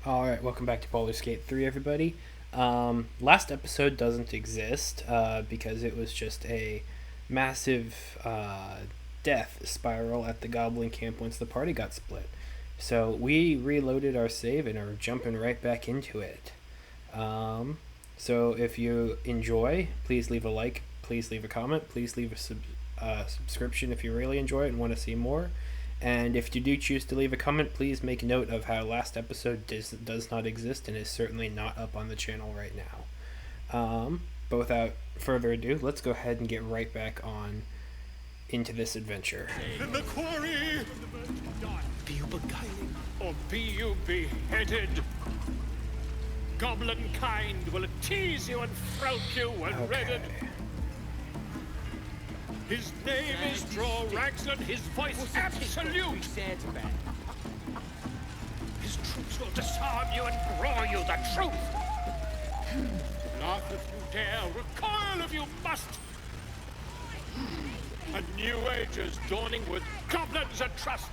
Alright, welcome back to Baldur's Gate 3, everybody. Last episode doesn't exist because it was just a massive death spiral at the Goblin camp once the party got split. So we reloaded our save and are jumping right back into it. So if you enjoy, please leave a like, please leave a comment, please leave a subscription if you really enjoy it and want to see more. And if you do choose to leave a comment, please make note of how last episode does not exist and is certainly not up on the channel right now. But without further ado, let's go ahead and get right back on into this adventure. In the quarry! Be you beguiling, or be you beheaded? Goblin kind will tease you and throat you and redden. His name is Draw-Raxlan, his voice absolute. His troops will disarm you and draw you the truth. Laugh if you dare, recoil if you must. A new age is dawning with goblins and trust.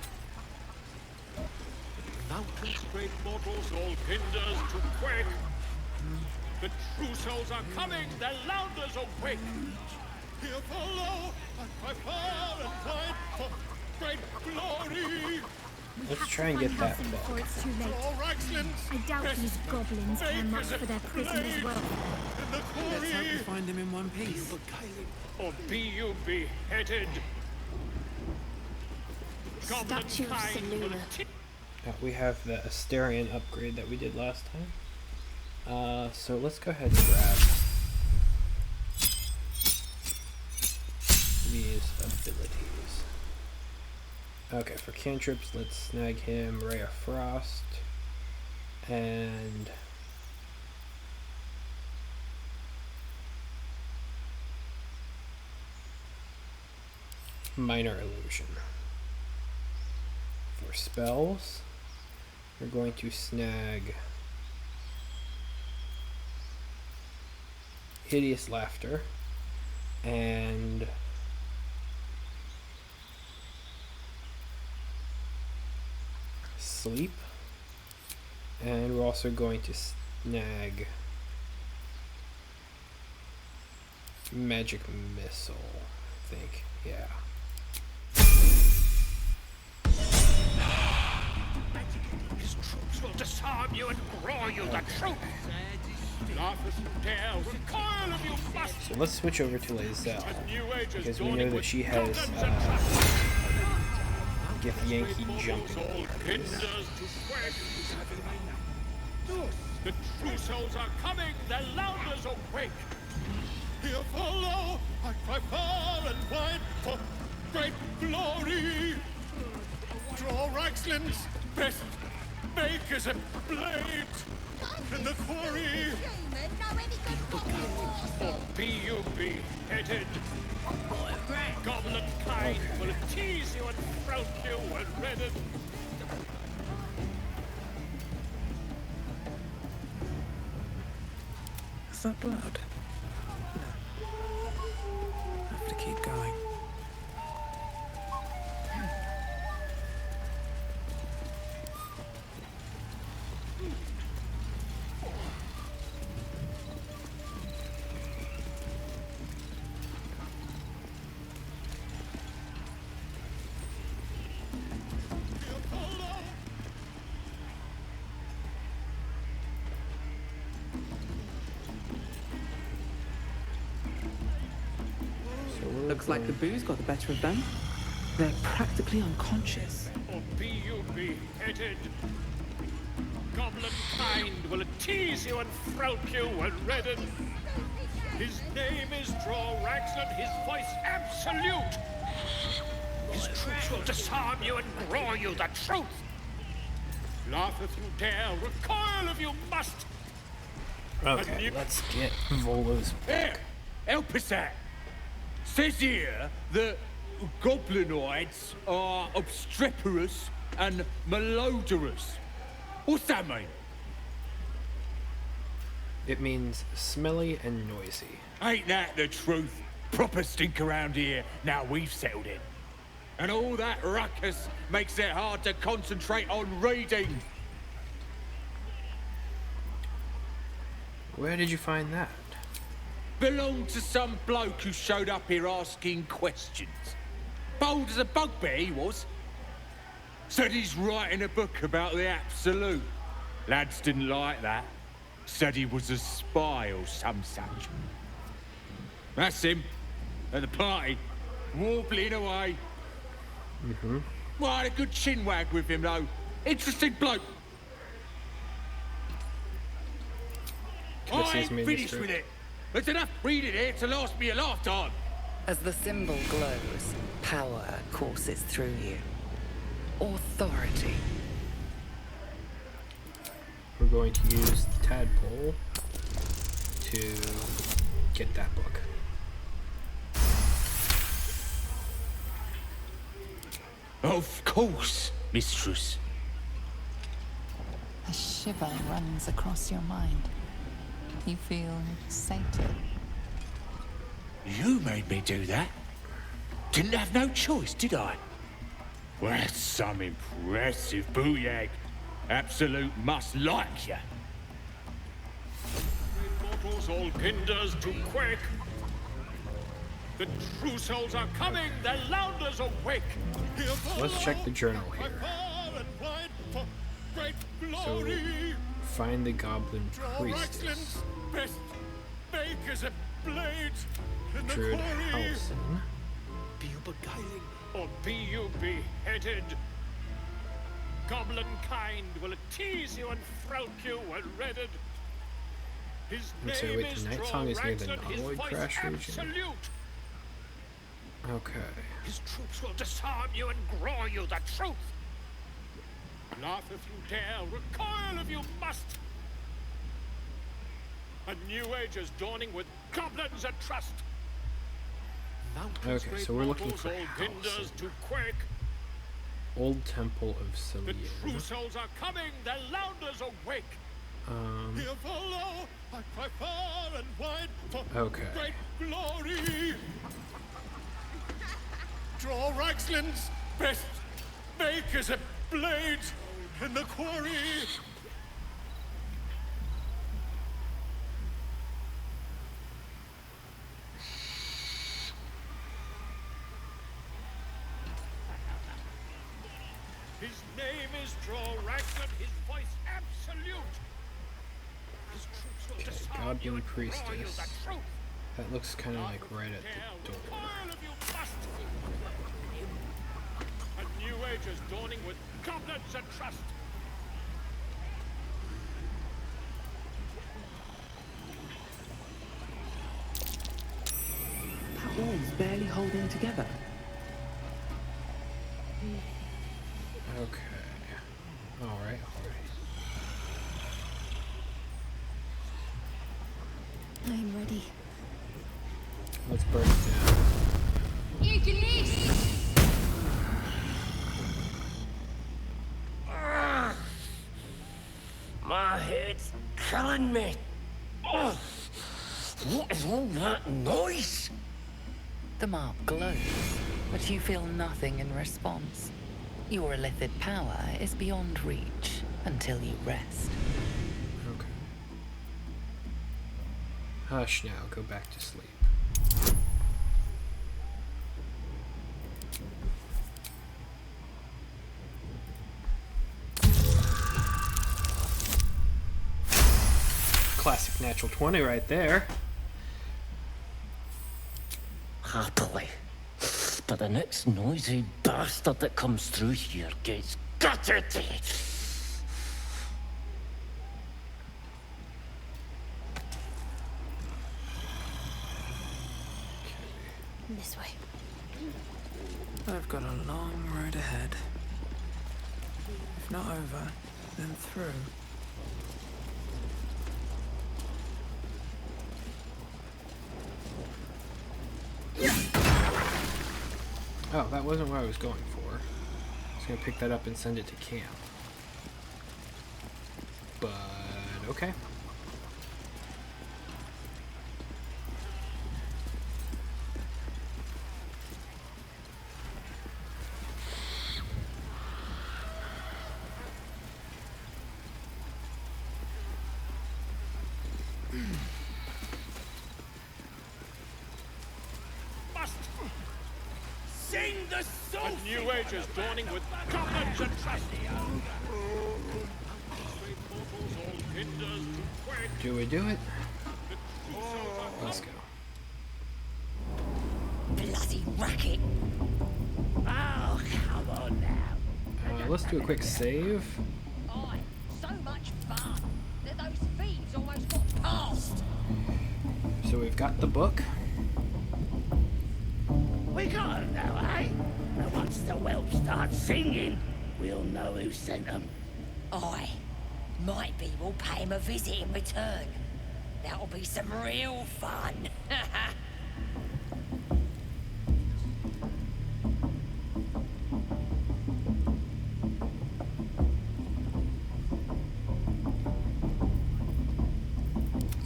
Mountains, great mortals, all hinders to quake. The true souls are coming, their louders awake. Here follow, I far and wide for great glory. Let's try and get that before book. it's too late. I doubt these goblins care much for their prisoners' wealth. Let's hope we find them in one piece. Or be you beheaded? Statue of Seluna. We have the Asterion upgrade that we did last time. So let's go ahead and grab these abilities. Okay, for cantrips, let's snag him Ray of Frost and Minor Illusion. For spells, we're going to snag Hideous Laughter and Sleep, and we're also going to snag Magic Missile, I think, yeah. His troops will disarm you and draw you the truth. Laugh if you dare, recoil if you must. So let's switch over to Lae'zel, A new age is because we know dawning that with she has goblins and trust. Gith Yankee jumping. All hinders to quake. The true souls are coming, their louders awake. Here follow, I cry far and wide for great glory. Draw-Raxlan's best makers and blades in the quarry. Or be you beheaded? Goblin kind will tease you and throat you and redden. Is that blood? No. I have to keep going. Looks like the booze got the better of them. They're practically unconscious. Or be you beheaded? Goblin kind will tease you and throat you and redden. His name is Draw-Raxlan, his voice absolute. His troops will disarm you and draw you the truth. Laugh if you dare, recoil if you must. Okay, let's get Volo's book. Here, help us out. Says here that goblinoids are obstreperous and malodorous. What's that mean? It means smelly and noisy. Ain't that the truth? Proper stink around here now we've settled in. And all that ruckus makes it hard to concentrate on reading. Where did you find that? Belonged to some bloke who showed up here asking questions. Bold as a bugbear, he was. Said he's writing a book about the Absolute. Lads didn't like that. Said he was a spy or some such. That's him, at the party, warbling away. Well, I had a good chinwag with him, though. Interesting bloke. I ain't finished with it. There's enough reading here to last me a lifetime. As the symbol glows, power courses through you. Authority. We're going to use the tadpole to get that book. Of course, mistress. A shiver runs across your mind. You feel sated. You made me do that. Didn't have no choice, did I? Well, that's some impressive booyag. Absolute must like you. Mortals all ginders to quake. The true souls are coming, their lounders awake. Let's check the journal here. So, find the goblin priestess. Best bakers and blades in the Druid quarry. Halson. Be you beguiling, or be you beheaded? Goblin kind will tease you and throat you and redden. His And so name wait, is the night song is near the Draw-Raxon, his Nautiloid voice crash region. absolute. Okay. His troops will disarm you and grow you the truth. Laugh if you dare, recoil if you must. A new age is dawning with goblins at trust. Mountains Okay, great so we're looking mortals, for all ginders Halson. to quake. Old Temple of The true Cillian. souls are coming, their lounders awake. Here follow, I cry far and wide for Okay. great glory. Draw Raxlin's best makers of blades in the quarry. His name is Draw-Raxon, his voice absolute. His troops will disarm you Goblin and grow you priestess. the truth. That looks kind of like right at the door. Recoil if you must. A new age is dawning with goblins and trust. That wall's barely holding together. Okay. Alright, alright. I am ready. Let's burn it down. My head's killing me. Ugh. What is all that noise? The mark glows, but you feel nothing in response. Your illithid power is beyond reach until you rest. Okay. Hush now, go back to sleep. Classic natural 20 right there. Happily. But the next noisy bastard that comes through here gets gutted. This way. I've got a long road ahead. If not over, then through. Oh, that wasn't what I was going for. I was going to pick that up and send it to camp. But, okay. Must sing the song. A new age is dawning with goblins and trust. Do we do it? Let's go. Bloody racket. Oh, come on now. Let's do a quick save. Aye, so much fun that those thieves almost got past. So we've got the book. We got 'em now, eh? And once the whelp starts singing, we'll know who sent 'em. Aye, might be we'll pay him a visit in return. That'll be some real fun.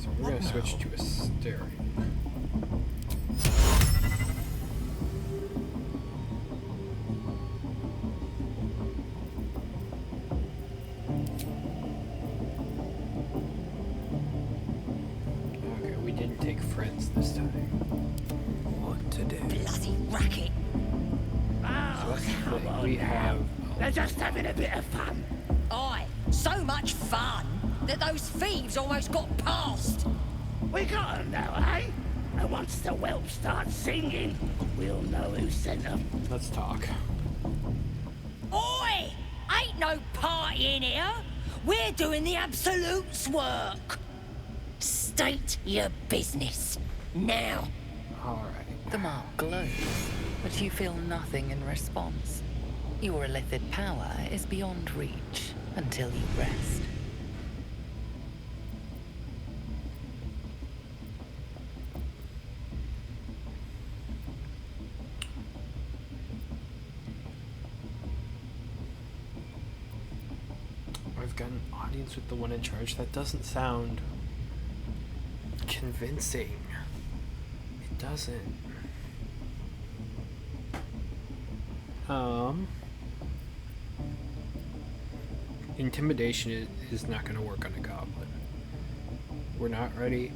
So we're gonna switch to a stereo. Okay, we didn't take friends this time. What to do? Bloody racket. So that's the thing. We have. They're just having a bit of fun. Aye, so much fun that those thieves almost got past. We got 'em now, eh? And once the whelp starts singing, we'll know who sent 'em. Let's talk. Oi! Ain't no party in here. We're doing the Absolute's work. State your business. Now. Alright. The mark glows, but you feel nothing in response. Your illithid power is beyond reach until you rest. I've got an audience with the one in charge. That doesn't sound convincing. It doesn't. Intimidation is not going to work on a goblin. We're not ready.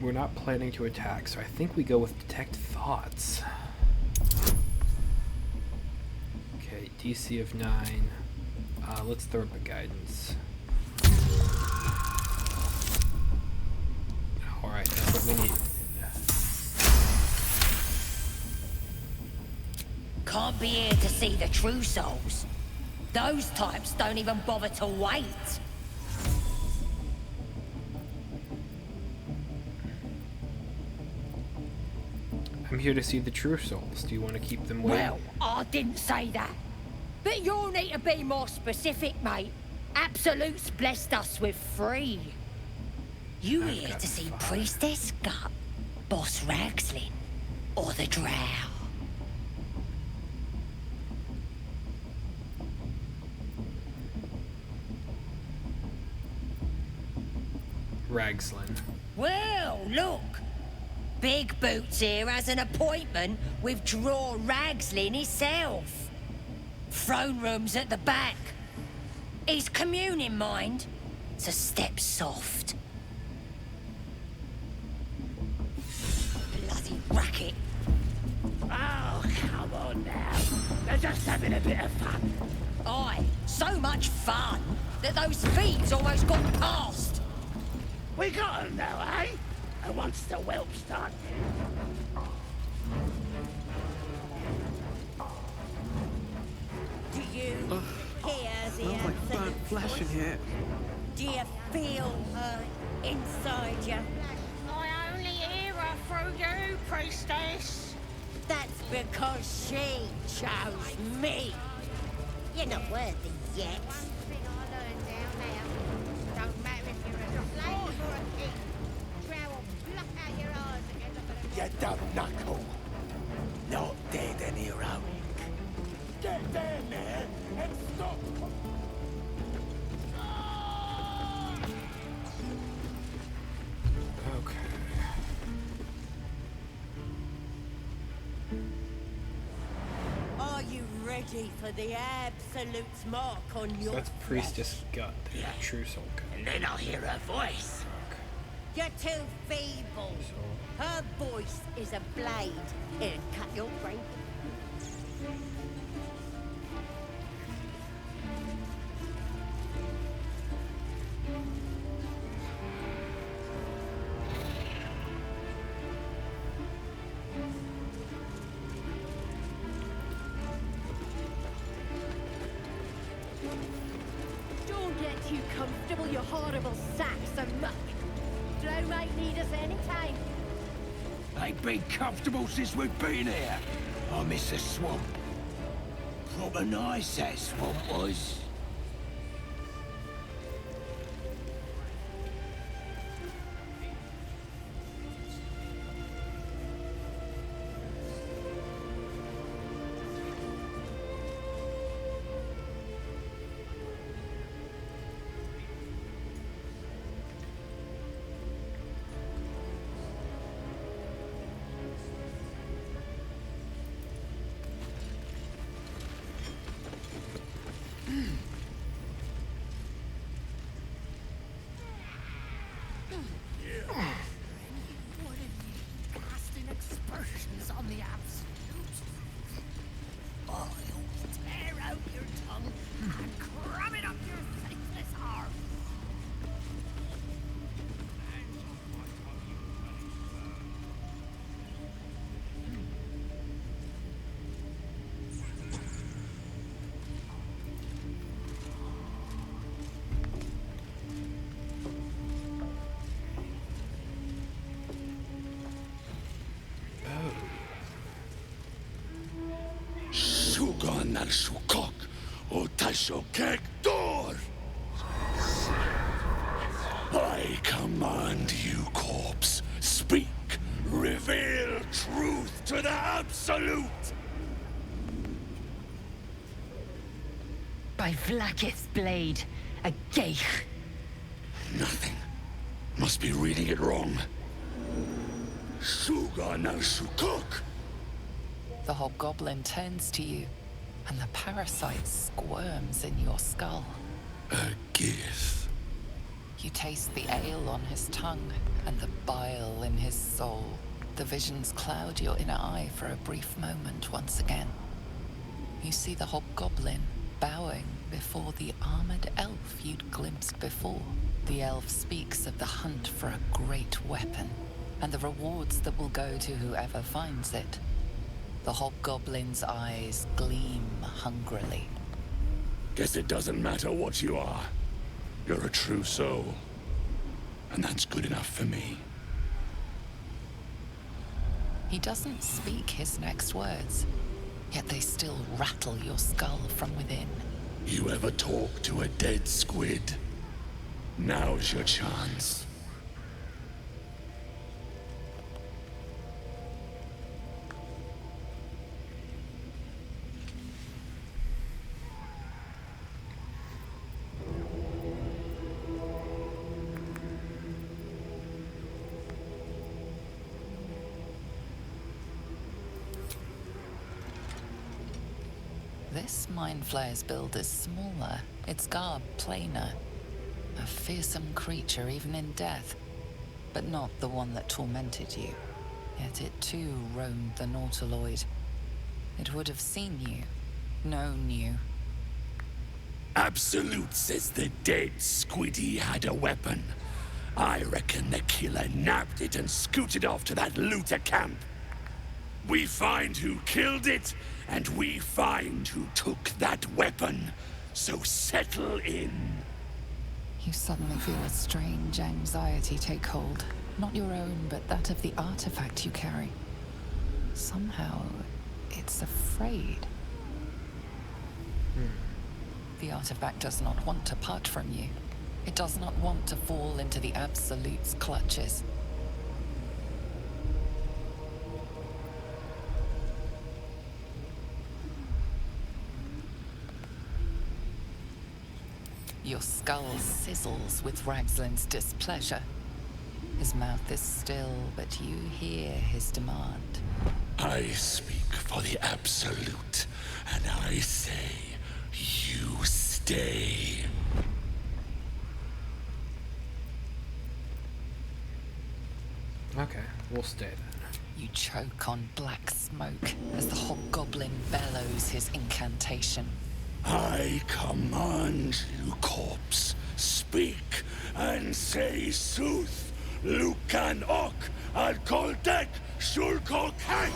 We're not planning to attack, so I think we go with detect thoughts. Okay, DC of 9. Let's throw up a guidance. Alright, that's what we need. Can't be here to see the true souls. Those types don't even bother to wait. I'm here to see the true souls. Do you want to keep them waiting? Well, I didn't say that. But you'll need to be more specific, mate. Absolute's blessed us with 3. You I've here got to see 5. Priestess Gut, Boss Ragslin, or the Drow? Ragslin. Well, look. Big Boots here has an appointment with Draw Ragslin himself. Throne room's at the back. He's communing, mind, so step soft. Bloody racket. Oh, come on now. They're just having a bit of fun. Aye, so much fun that those thieves almost got past. We got 'em now, eh? And once the whelp starts... Do you hear the Smells like burnt flesh in here. Do you feel her inside you? I only hear her through you, priestess. That's because she chose me. You're not worthy yet. You dumb knuckle. Not dead and heroic. Get down there and stop. Okay. Are you ready ready for the Absolute's mark on So your that's Priestess got the true soul code. And then I'll hear her voice. You're too feeble. Her voice is a blade. It'll cut your brain. Don't get too comfortable, you horrible sacks of muck. Drow might need us anytime. Ain't been comfortable since we've been here. I miss the swamp. Proper nice that swamp was. Casting expressions on the Absolute. Oh, you'll tear out your tongue and cram it up your faithless arm. Sugan al Shukok, o Tashokek Dor. I command you, corpse. Speak. Reveal truth to the Absolute. By Vlaakith's blade, a geich. Nothing. Must be reading it wrong. Sugan al Shukok. The hobgoblin turns to you, and the parasite squirms in your skull. A gift. You taste the ale on his tongue and the bile in his soul. The visions cloud your inner eye for a brief moment once again. You see the hobgoblin bowing before the armored elf you'd glimpsed before. The elf speaks of the hunt for a great weapon, and the rewards that will go to whoever finds it. The hobgoblin's eyes gleam hungrily. Guess it doesn't matter what you are. You're a true soul. And that's good enough for me. He doesn't speak his next words, yet they still rattle your skull from within. You ever talk to a dead squid? Now's your chance. This mind flayer's build is smaller, its garb plainer. A fearsome creature even in death, but not the one that tormented you. Yet it too roamed the Nautiloid. It would have seen you, known you. Absolute says the dead squiddy had a weapon. I reckon the killer nabbed it and scooted off to that looter camp. We find who killed it, and we find who took that weapon. So settle in. You suddenly feel a strange anxiety take hold. Not your own, but that of the artifact you carry. Somehow, it's afraid. The artifact does not want to part from you. It does not want to fall into the Absolute's clutches. Your skull sizzles with Ragslin's displeasure. His mouth is still, but you hear his demand. I speak for the Absolute, and I say, you stay. Okay, we'll stay then. You choke on black smoke as the hobgoblin bellows his incantation. I command you, corpse, speak and say sooth. Lucan ok al koldek shulkol kank.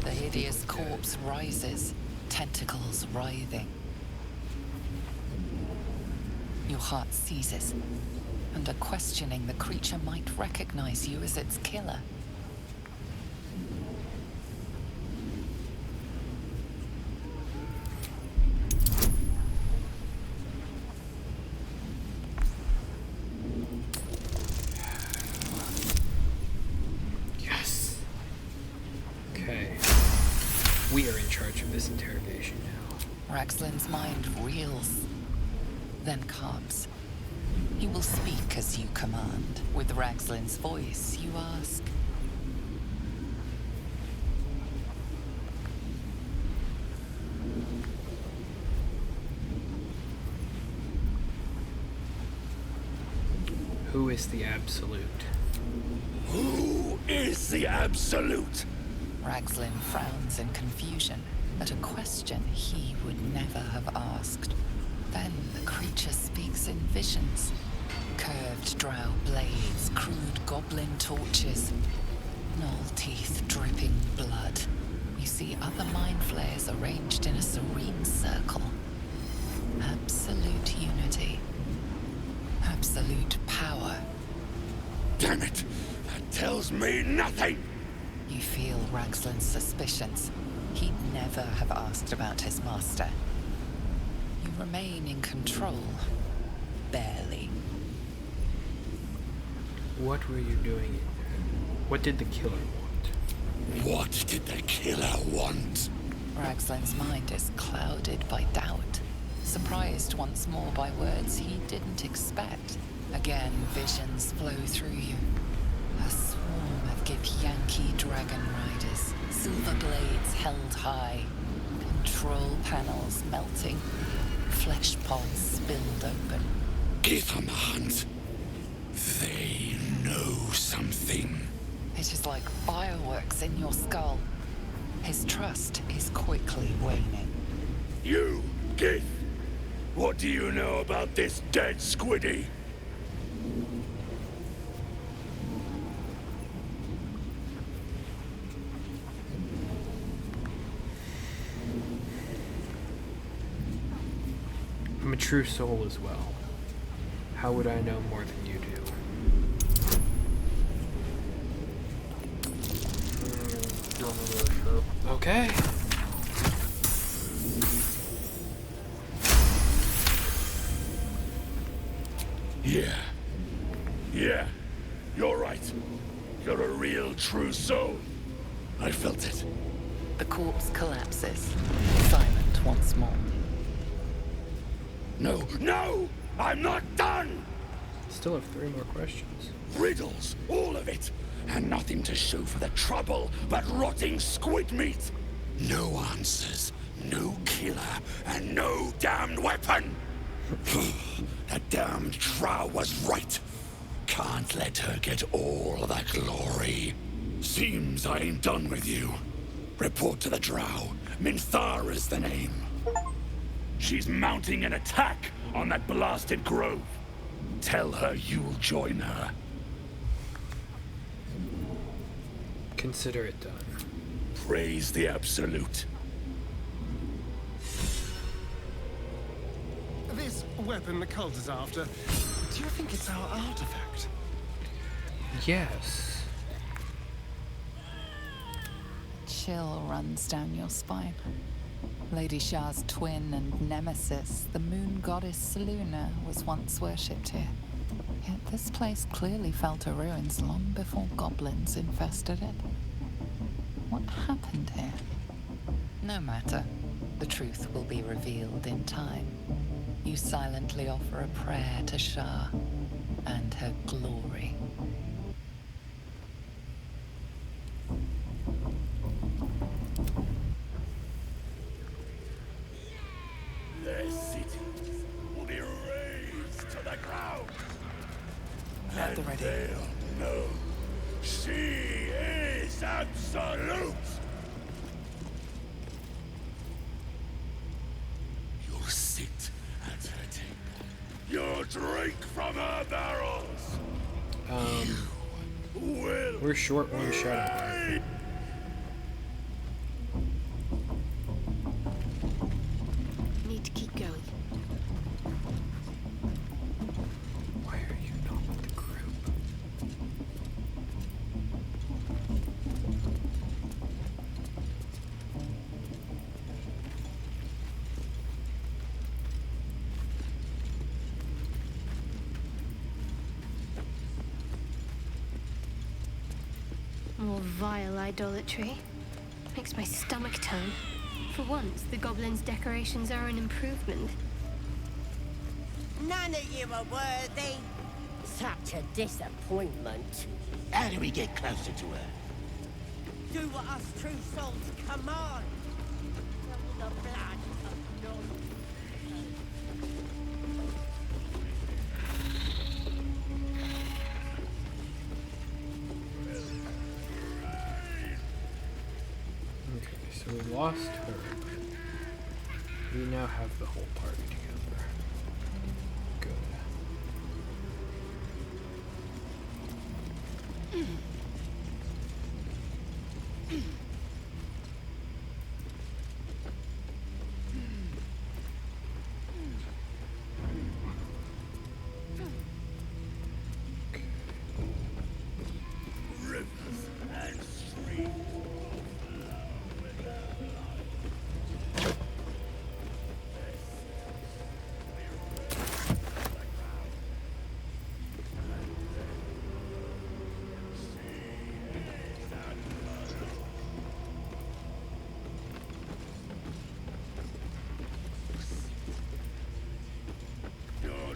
The hideous corpse rises, tentacles writhing. Your heart seizes. Under questioning, the creature might recognize you as its killer. Yes. Okay. We are in charge of this interrogation now. Raxlin's mind reels, then calms. He will speak as you command. With Raxlin's voice, you ask. Who is the Absolute? Who is the Absolute? Raxlin frowns in confusion at a question he would never have asked. Then the creature speaks in visions. Curved drow blades, crude goblin torches, gnoll teeth dripping blood. You see other mind flayers arranged in a serene circle. Absolute unity. Absolute power. Damn it! That tells me nothing! You feel Raxlin's suspicions. He'd never have asked about his master. You remain in control. Barely. What were you doing in there? What did the killer want? What did the killer want? Raxlin's mind is clouded by doubt. Surprised once more by words he didn't expect. Again, visions flow through you. A swarm of Githyanki dragon riders. Silver blades held high. Control panels melting. Flesh pods spilled open. Give them a hunt. They know something. It is like fireworks in your skull. His trust is quickly waning. You, Gith! What do you know about this dead squiddy? I'm a true soul as well. How would I know more than you do? Okay. Yeah. You're right. You're a real true soul. I felt it. The corpse collapses, silent once more. No! I'm not done! Still have 3 more questions. Riddles, all of it. And nothing to show for the trouble but rotting squid meat. No answers, no killer, and no damned weapon. That damned drow was right. Can't let her get all the glory. Seems I ain't done with you. Report to the drow. Minthara's the name. She's mounting an attack on that blasted grove. Tell her you'll join her. Consider it done. Praise the Absolute. This weapon the cult is after, do you think it's our artifact? Yes. Chill runs down your spine. Lady Shah's twin and nemesis, the moon goddess Seluna, was once worshipped here. Yet this place clearly fell to ruins long before goblins infested it. What happened here? No matter. The truth will be revealed in time. You silently offer a prayer to Shah and her glory. We're short one shot. Need to keep going. Why are you not with the group? More vile idolatry. Makes my stomach turn. For once, the goblins' decorations are an improvement. None of you are worthy. Such a disappointment. How do we get closer to her? Do what us true souls command. From the blood of none. Okay, so we lost her. We now have the whole party together. Good.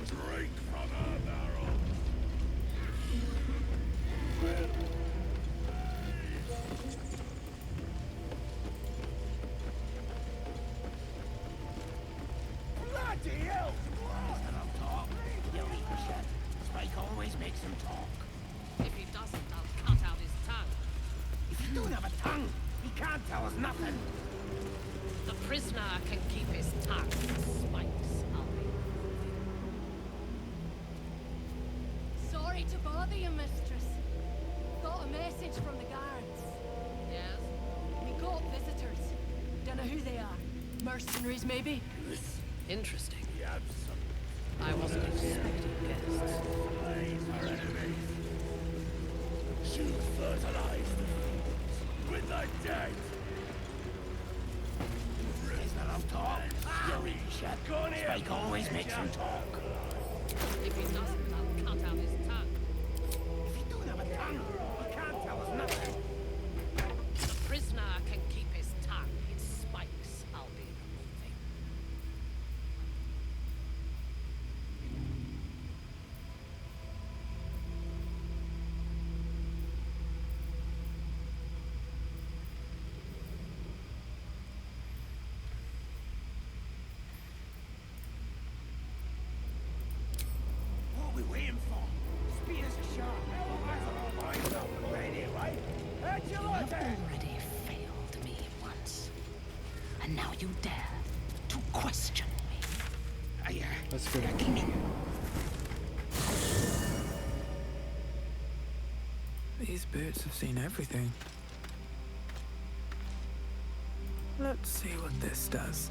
Drink from her barrel. Bloody hell! You'll eat the shit. Spike always makes him talk. If he doesn't, I'll cut out his tongue. If you don't have a tongue, he can't tell us nothing. The prisoner can keep his tongue. Spikes, I'll be. Sorry to bother you, mistress. Got a message from the guards. Yes? We got visitors. Don't know who they are. Mercenaries, maybe? Interesting. You have some I wasn't expecting guests. our enemies. Should fertilize the fields with the dead. Prisoner of talk. You're in shit. Spike always makes him talk. If he doesn't, I'll cut out his tongue. If you don't have a tongue, he can't tell us nothing. The prisoner can keep his tongue. His spikes, I'll be removing. What are we waiting for? Speed us a shot. Anyway, how'd you You like have that? already failed me once. And now you dare to question me. Let's go. These boots have seen everything. Let's see what this does.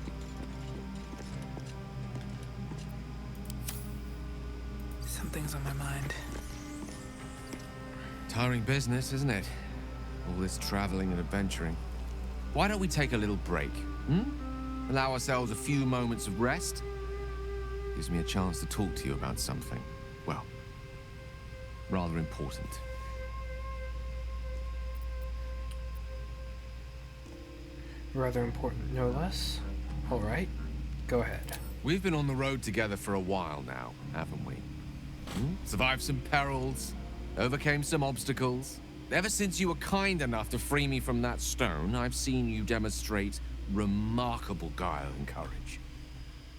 Something's on my mind. Tiring business, isn't it? All this traveling and adventuring. Why don't we take a little break? Allow ourselves a few moments of rest? Gives me a chance to talk to you about something, well, rather important. Rather important, no less. All right, go ahead. We've been on the road together for a while now, haven't we? Survived some perils, overcame some obstacles. Ever since you were kind enough to free me from that stone, I've seen you demonstrate remarkable guile and courage.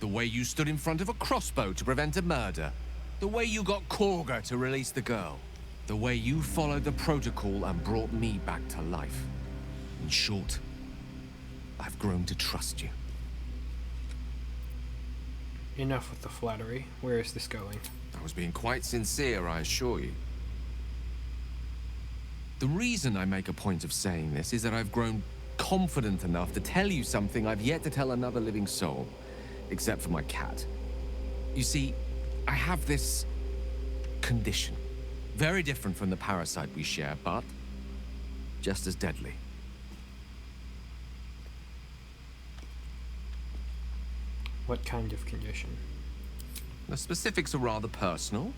The way you stood in front of a crossbow to prevent a murder. The way you got Korga to release the girl. The way you followed the protocol and brought me back to life. In short, I've grown to trust you. Enough with the flattery. Where is this going? I was being quite sincere, I assure you. The reason I make a point of saying this is that I've grown confident enough to tell you something I've yet to tell another living soul, except for my cat. You see, I have this condition. Very different from the parasite we share, but just as deadly. What kind of condition? The specifics are rather personal,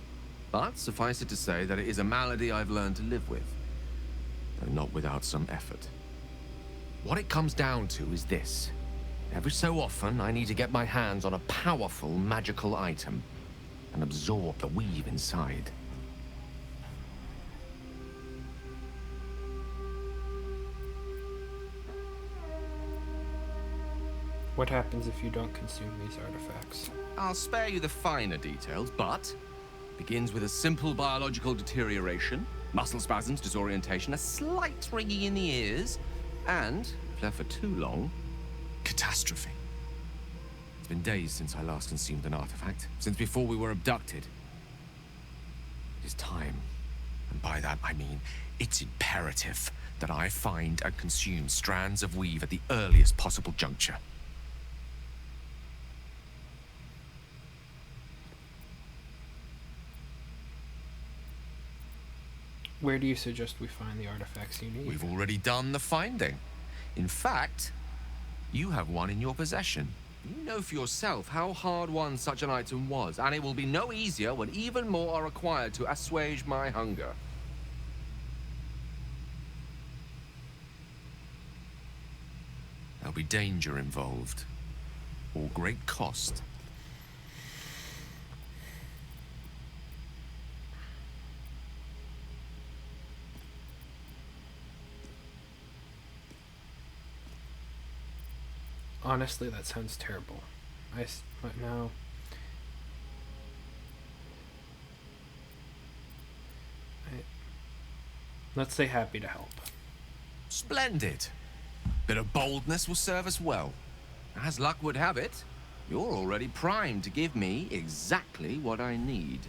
but suffice it to say that it is a malady I've learned to live with, though not without some effort. What it comes down to is this. Every so often, I need to get my hands on a powerful magical item and absorb the weave inside. What happens if you don't consume these artifacts? I'll spare you the finer details, but begins with a simple biological deterioration, muscle spasms, disorientation, a slight ringing in the ears, and, if left for too long, catastrophe. It's been days since I last consumed an artifact, since before we were abducted. It is time, and by that I mean it's imperative that I find and consume strands of weave at the earliest possible juncture. Where do you suggest we find the artifacts you need? We've already done the finding. In fact, you have one in your possession. You know for yourself how hard-won such an item was, and it will be no easier when even more are required to assuage my hunger. There'll be danger involved, or great cost. Honestly, that sounds terrible. But no. Let's say happy to help. Splendid. Bit of boldness will serve us well. As luck would have it, you're already primed to give me exactly what I need.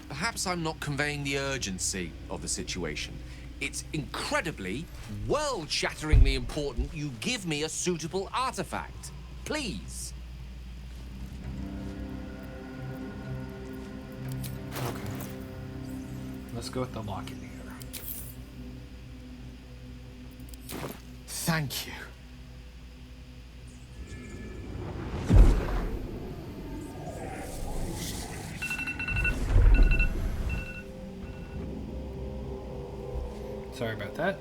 Perhaps I'm not conveying the urgency of the situation. It's incredibly, world-shatteringly important you give me a suitable artifact. Please. Okay. Let's go with the locket here. Thank you. Sorry about that.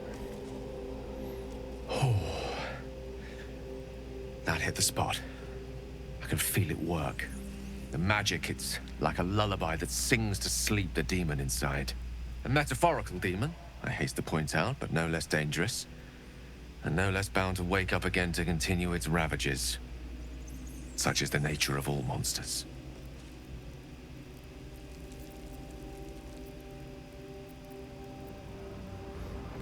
Oh. That hit the spot. I can feel it work. The magic, it's like a lullaby that sings to sleep the demon inside. A metaphorical demon, I haste to point out, but no less dangerous. And no less bound to wake up again to continue its ravages. Such is the nature of all monsters.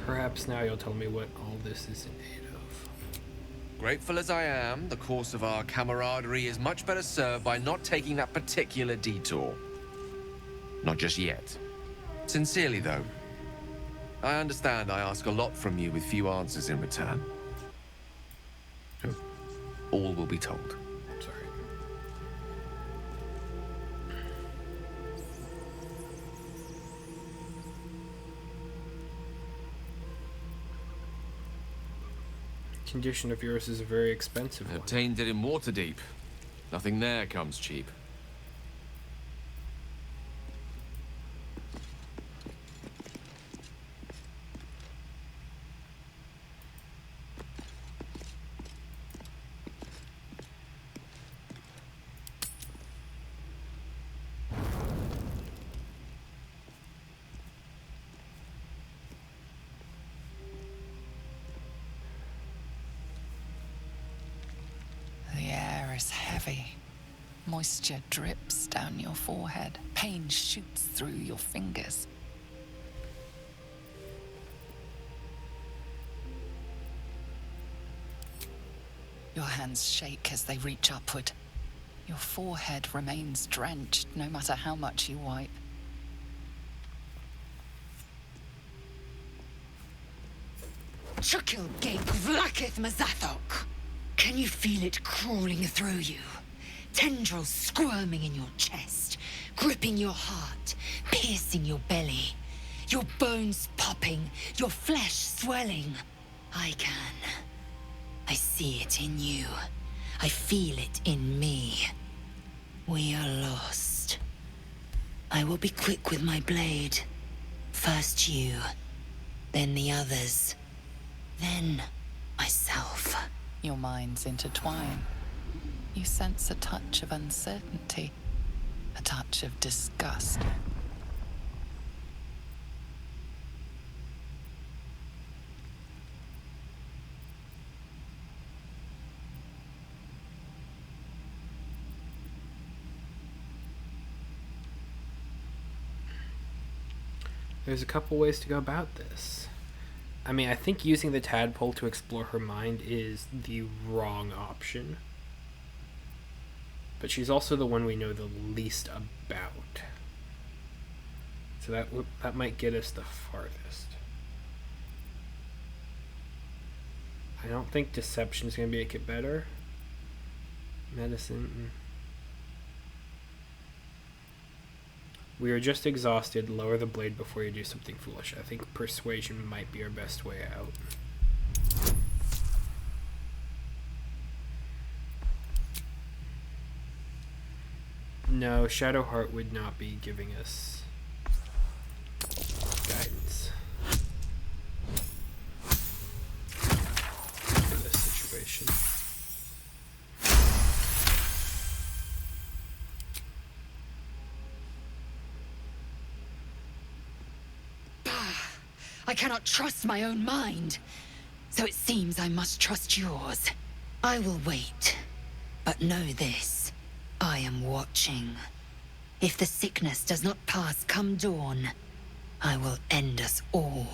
Perhaps now you'll tell me what all this is in aid of. Grateful as I am, the course of our camaraderie is much better served by not taking that particular detour. Not just yet. Sincerely, though. I understand I ask a lot from you with few answers in return. All will be told. Sorry. Condition of yours is a very expensive one. Obtained it in Waterdeep. Nothing there comes cheap. is heavy. Moisture drips down your forehead. Pain shoots through your fingers. Your hands shake as they reach upward. Your forehead remains drenched no matter how much you wipe. Chukil Gate Vlakith Mazathok. Can you feel it crawling through you? Tendrils squirming in your chest, gripping your heart, piercing your belly. Your bones popping, your flesh swelling. I can. I see it in you. I feel it in me. We are lost. I will be quick with my blade. First you, then the others, then myself. Your minds intertwine. You sense a touch of uncertainty, a touch of disgust. There's a couple ways to go about this. I mean, I think using the tadpole to explore her mind is the wrong option. But she's also the one we know the least about. So that might get us the farthest. I don't think deception is going to make it better. Medicine. We are just exhausted. Lower the blade before you do something foolish. I think persuasion might be our best way out. No, Shadowheart would not be giving us guidance for this situation. I cannot trust my own mind. So it seems I must trust yours. I will wait. But know this. I am watching. If the sickness does not pass come dawn, I will end us all.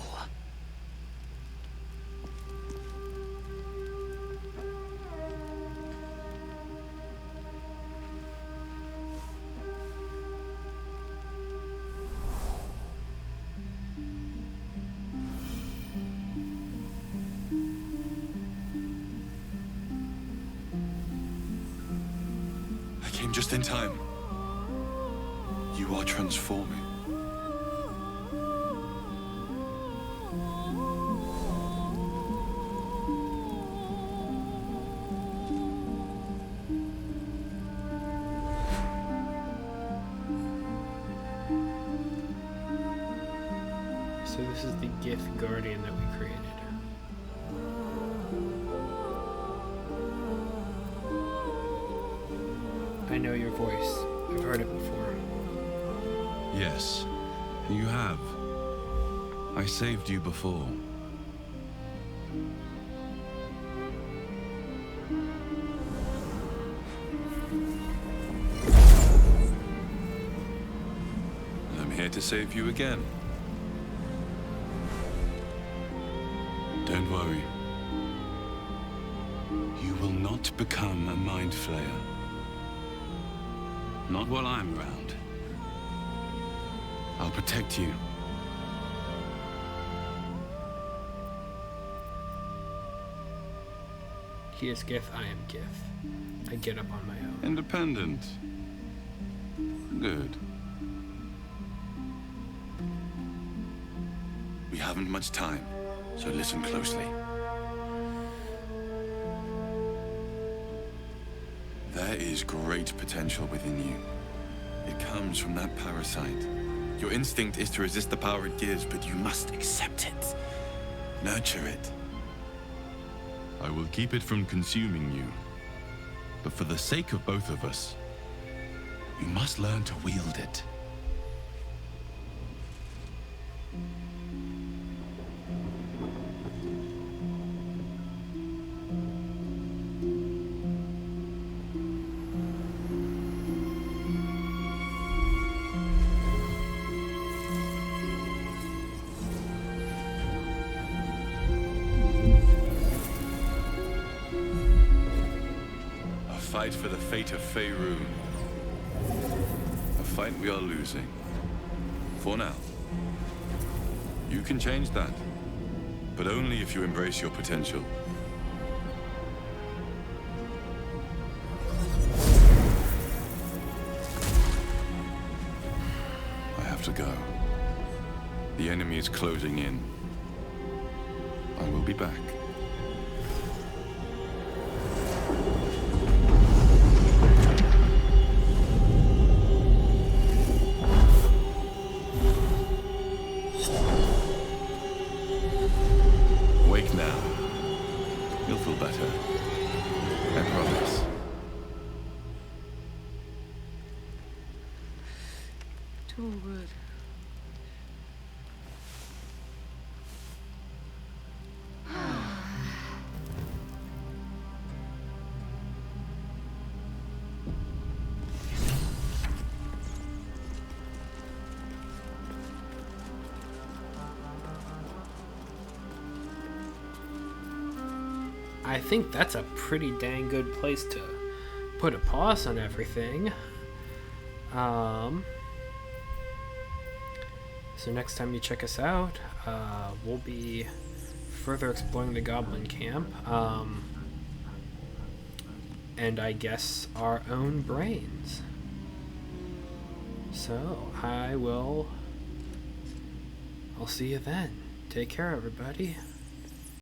Just in time. You are transforming. So this is the Gith Guardian that we created. I know your voice. I've heard it before. Yes, you have. I saved you before. I'm here to save you again. Don't worry. You will not become a mind flayer. Not while I'm around. I'll protect you. He is Gith, I am Gith. I get up on my own. Independent. Good. We haven't much time, so listen closely. There is great potential within you. It comes from that parasite. Your instinct is to resist the power it gives, but you must accept it. Nurture it. I will keep it from consuming you. But for the sake of both of us, you must learn to wield it. fight for the fate of Faerun. A fight we are losing. For now. You can change that, but only if you embrace your potential. I have to go. The enemy is closing in. I will be back. Wake now. You'll feel better. I promise. Too good. I think that's a pretty dang good place to put a pause on everything. So next time you check us out, we'll be further exploring the Goblin Camp, and I guess our own brains. So I'll see you then. Take care, everybody.